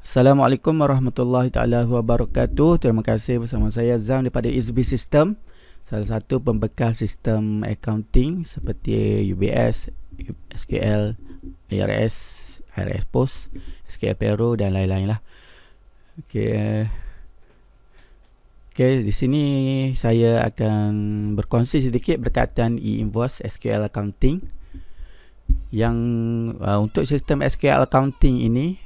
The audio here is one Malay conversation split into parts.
Assalamualaikum warahmatullahi taala wabarakatuh. Terima kasih bersama saya Zam daripada EasyB System, salah satu pembekal sistem accounting seperti UBS, SQL, IRS, IRS Post, SQL Payroll dan lain-lain lah. Okey, di sini saya akan berkongsi sedikit berkaitan e-invoice SQL accounting. Yang untuk sistem SQL accounting ini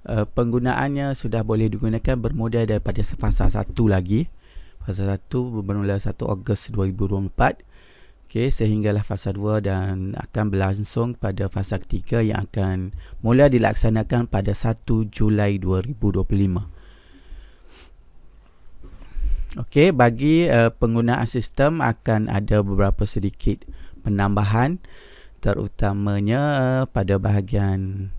penggunaannya sudah boleh digunakan bermula daripada fasa 1 lagi. Fasa 1 bermula 1 Ogos 2024. Sehinggalah fasa 2 dan akan berlangsung pada fasa ketiga yang akan mula dilaksanakan pada 1 Julai 2025. Bagi penggunaan sistem akan ada beberapa sedikit penambahan, terutamanya pada bahagian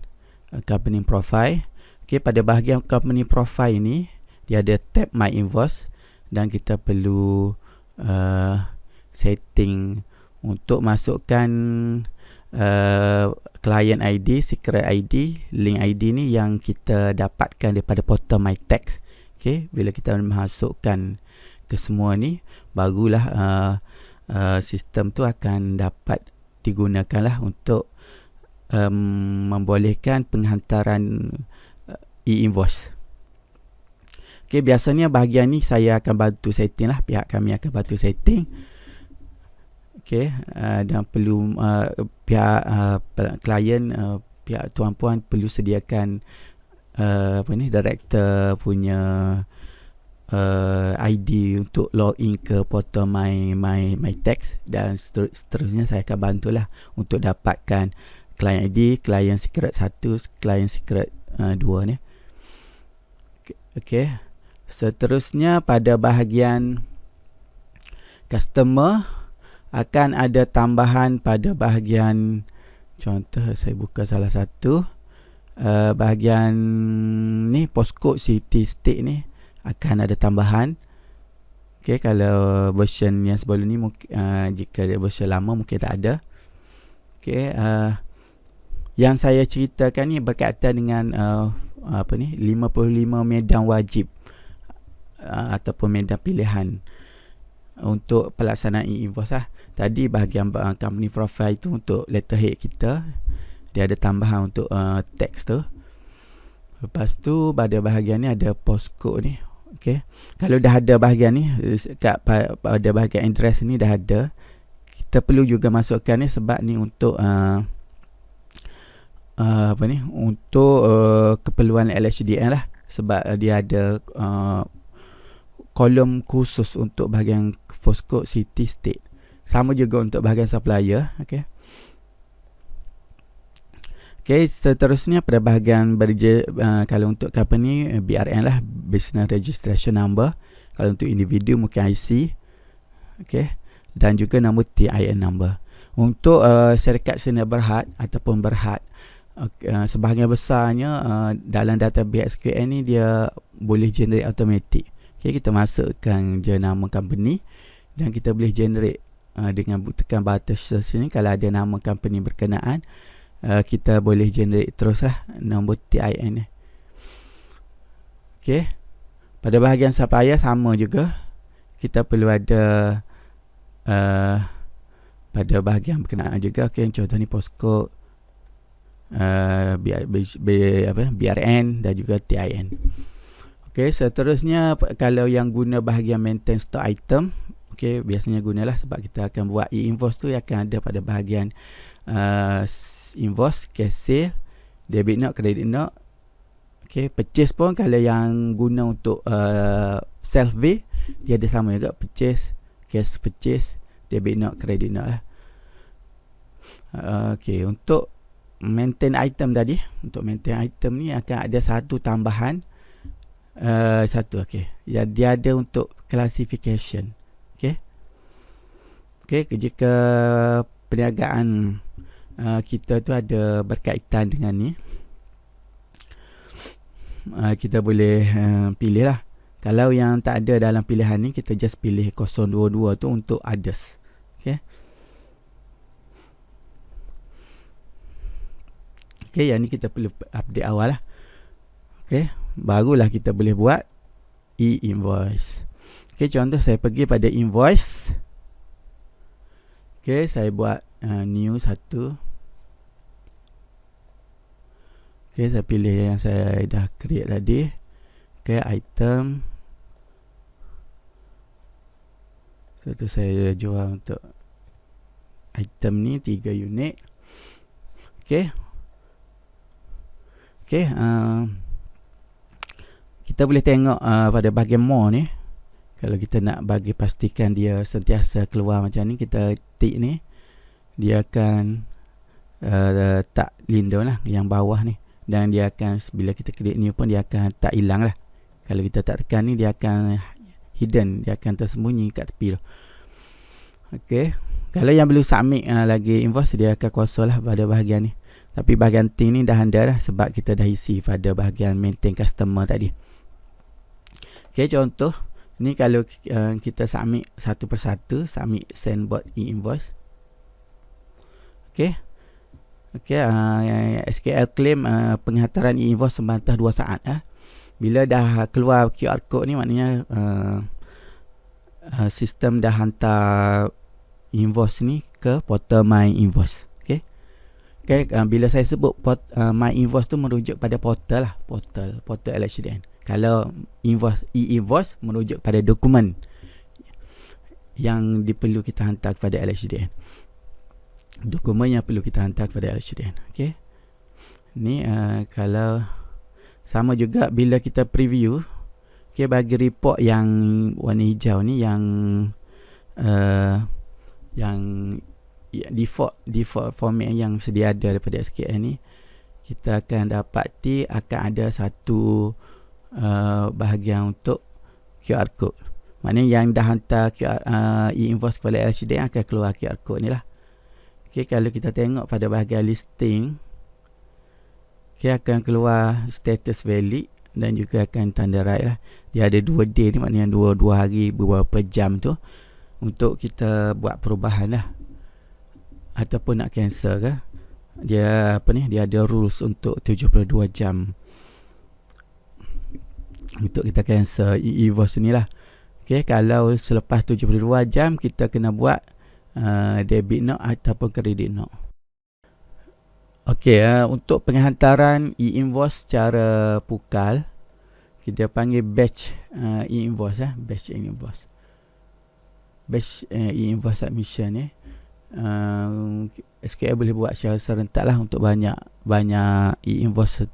company profile. Pada bahagian company profile ini dia ada tab My Invoice dan kita perlu setting untuk masukkan client ID, secret ID, link ID ni yang kita dapatkan daripada portal My Tax. Bila kita masukkan ke semua ni, barulah sistem tu akan dapat digunakan lah untuk membolehkan penghantaran e-invoice. Biasanya bahagian ni saya akan bantu setting lah, pihak kami akan bantu setting. Dan perlu pihak klien, pihak tuan puan perlu sediakan director punya ID untuk login ke portal my tax, dan seterusnya saya akan bantulah untuk dapatkan client ID, client secret 1, client secret 2 ni. Seterusnya pada bahagian customer akan ada tambahan pada bahagian, contoh saya buka salah satu bahagian ni, postcode city state ni akan ada tambahan. Kalau version yang sebelum ni jika version lama mungkin tak ada. Yang saya ceritakan ni berkaitan dengan 55 medan wajib ataupun medan pilihan untuk pelaksanaan e-invoice lah. Tadi bahagian company profile itu untuk letterhead kita, dia ada tambahan untuk teks tu. Lepas tu pada bahagian ni ada postcode ni. Kalau dah ada bahagian ni, pada bahagian address ni dah ada, kita perlu juga masukkan ni sebab ni untuk untuk keperluan LHDN lah, sebab dia ada kolom khusus untuk bahagian postcode city state. Sama juga untuk bahagian supplier. Seterusnya pada bahagian kalau untuk company BRN lah, Business Registration Number. Kalau untuk individu mungkin IC. Dan juga nombor TIN number. Untuk syarikat seni berhad ataupun berhad, sebahagian besarnya dalam database SQL ni dia boleh generate automatic. Kita masukkan je nama company dan kita boleh generate dengan tekan button search ni. Kalau ada nama company berkenaan, kita boleh generate terus lah nombor TIN ni. Pada bahagian supplier sama juga, kita perlu ada pada bahagian berkenaan juga. Contoh ni postcode, BRN dan juga TIN. Seterusnya kalau yang guna bahagian maintain stock item, biasanya gunalah sebab kita akan buat e-invoice tu akan ada pada bahagian invoice, cash sale, debit note, credit note. Purchase pun kalau yang guna untuk self pay, dia ada sama juga, purchase, cash purchase, debit note, credit note lah. Untuk maintain item tadi, untuk maintain item ni akan ada satu tambahan, dia ada untuk classification. Jika perniagaan kita tu ada berkaitan dengan ni, kita boleh pilih lah. Kalau yang tak ada dalam pilihan ni, kita just pilih 022 tu untuk others. Yang ni kita perlu update awal lah. Okey, barulah kita boleh buat e-invoice. Okey, contoh saya pergi pada invoice. Okey, saya buat new satu. Okey, saya pilih yang saya dah create tadi. Okey, item. Satu saya jual untuk item ni 3 unit. Okey. Okey, kita boleh tengok pada bahagian more ni. Kalau kita nak bagi pastikan dia sentiasa keluar macam ni, kita tick ni, dia akan tak lindung lah yang bawah ni. Dan dia akan, bila kita klik new pun dia akan tak hilang lah. Kalau kita tak tekan ni, dia akan hidden, dia akan tersembunyi kat tepi tu. Okey, kalau yang belum submit lagi invoice, dia akan kosong lah pada bahagian ni. Tapi bahagian ting ni dah anda dah, sebab kita dah isi pada bahagian maintain customer tadi. Okey, contoh ni kalau kita submit satu persatu, submit send bot e-invoice. Okey. Okey, SQL claim penghantaran e-invoice sembantah 2 saat. Bila dah keluar QR code ni, maknanya sistem dah hantar invoice ni ke portal My Invoice. Okey. Okey, bila saya sebut My Invoice tu merujuk pada portal lah, portal LHDN. Kalau e-invoice merujuk pada dokumen yang diperlu kita hantar kepada LHDN. Dokumen yang perlu kita hantar kepada LHDN. Okey. Ni kalau sama juga bila kita preview, okey, bagi report yang warna hijau ni, yang default format yang sedia ada daripada SQL ni, kita akan dapati akan ada satu bahagian untuk QR code. Maknanya yang dah hantar e-invoice kepada LHDN akan keluar QR code ni lah. Okay, kalau kita tengok pada bahagian listing, okay, akan keluar status valid dan juga akan tanda right lah. Dia ada 2 day ni, maknanya 2 hari beberapa jam tu untuk kita buat perubahan lah, ataupun nak cancel ke. Dia dia ada rules untuk 72 jam untuk kita cancel e-invoice ni lah. Okay, kalau selepas 72 jam kita kena buat debit note ataupun credit note. Okey, untuk penghantaran e-invoice secara pukal, kita panggil batch e-invoice, batch e-invoice. Batch e-invoice submission ni, SQL boleh buat secara serentak lah untuk banyak e-invoice.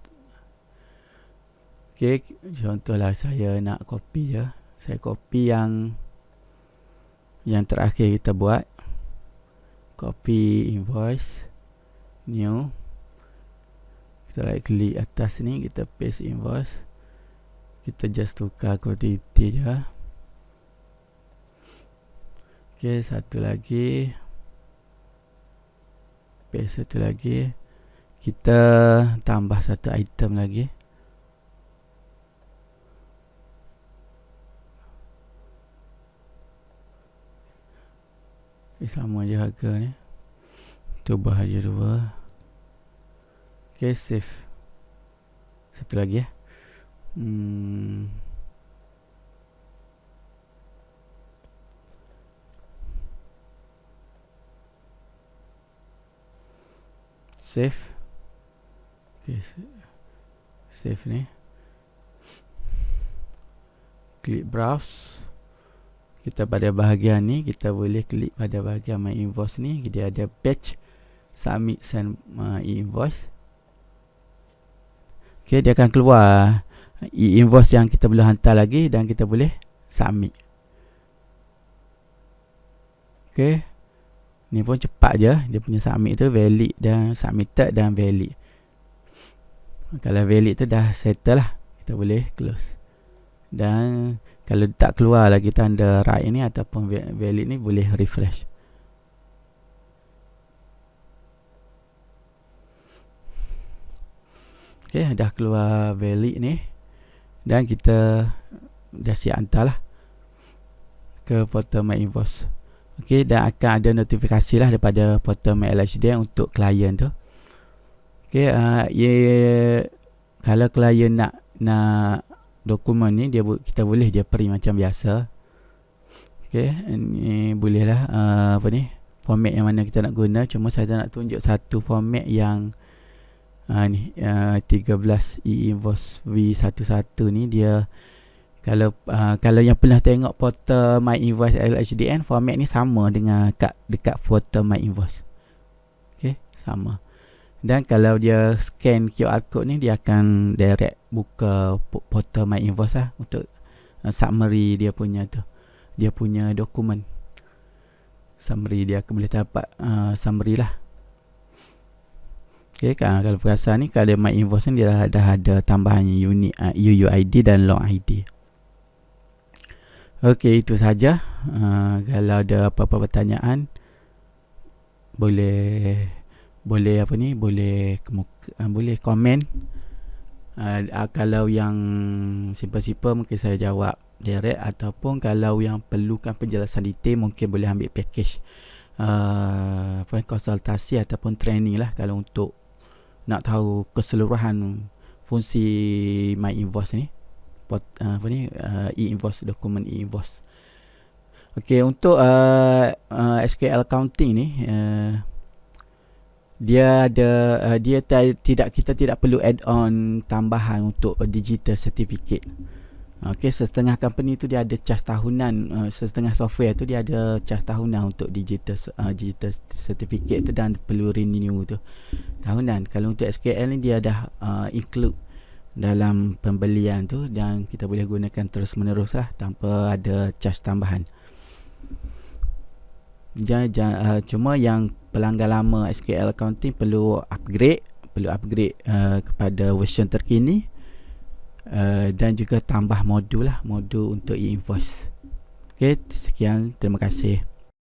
Okey, contohlah saya nak copy je. Saya copy yang terakhir kita buat. Copy invoice, new. Kita right klik atas ni, kita paste invoice. Kita just tukar quantity je. Okey, satu lagi. Paste satu lagi. Kita tambah satu item lagi. Sama je harga ni. Cuba aja 2. Okay, save. Satu lagi save. Okay, save ni. Klik browse. Kita pada bahagian ni, kita boleh klik pada bahagian My Invoice ni. Dia ada batch submit send e-invoice. Okay, dia akan keluar e-invoice yang kita belum hantar lagi dan kita boleh submit. Okay, ni pun cepat je. Dia punya submit tu valid dan submitted dan valid. Kalau valid tu dah settle lah, kita boleh close. Dan kalau tak keluar lagi tanda right ni ataupun valid ni, boleh refresh. Okay, dah keluar valid ni. Dan kita dah siap hantar lah ke portal My Invoice. Okay, dan akan ada notifikasi lah daripada portal My LHDN untuk klien tu. Okay, kalau klien nak nak dokumen ni kita boleh je print macam biasa. Okey, ni bolehlah format yang mana kita nak guna. Cuma saya nak tunjuk satu format yang 13 e-invoice V11 ni dia kalau yang pernah tengok portal My Invoice LHDN, format ni sama dengan dekat portal My Invoice. Okey, sama. Dan kalau dia scan QR code ni, dia akan direct buka portal My Invoice lah untuk summary dia punya dokumen. Summary dia akan boleh dapat summary lah. Okay, kalau perasan ni, kalau My Invoice ni dia dah ada tambahan unit UUID dan long ID. Okey, itu saja. Kalau ada apa-apa pertanyaan, boleh komen. Kalau yang simple-simple mungkin saya jawab direct, ataupun kalau yang perlukan penjelasan detail mungkin boleh ambil package konsultasi ataupun training lah, kalau untuk nak tahu keseluruhan fungsi My Invoice ni, e-invoice, dokumen e-invoice. Okey, untuk SQL accounting ni kita tidak perlu add on tambahan untuk digital certificate. Okey, setengah company tu dia ada charge tahunan, setengah software tu dia ada charge tahunan untuk digital certificate tu, dan perlu renew tu tahunan. Kalau untuk SQL ni dia dah include dalam pembelian tu, dan kita boleh gunakan terus menerus lah tanpa ada charge tambahan. Cuma yang pelanggan lama SQL accounting perlu upgrade kepada version terkini, dan juga tambah modul untuk e-invoice. Okey, sekian, terima kasih.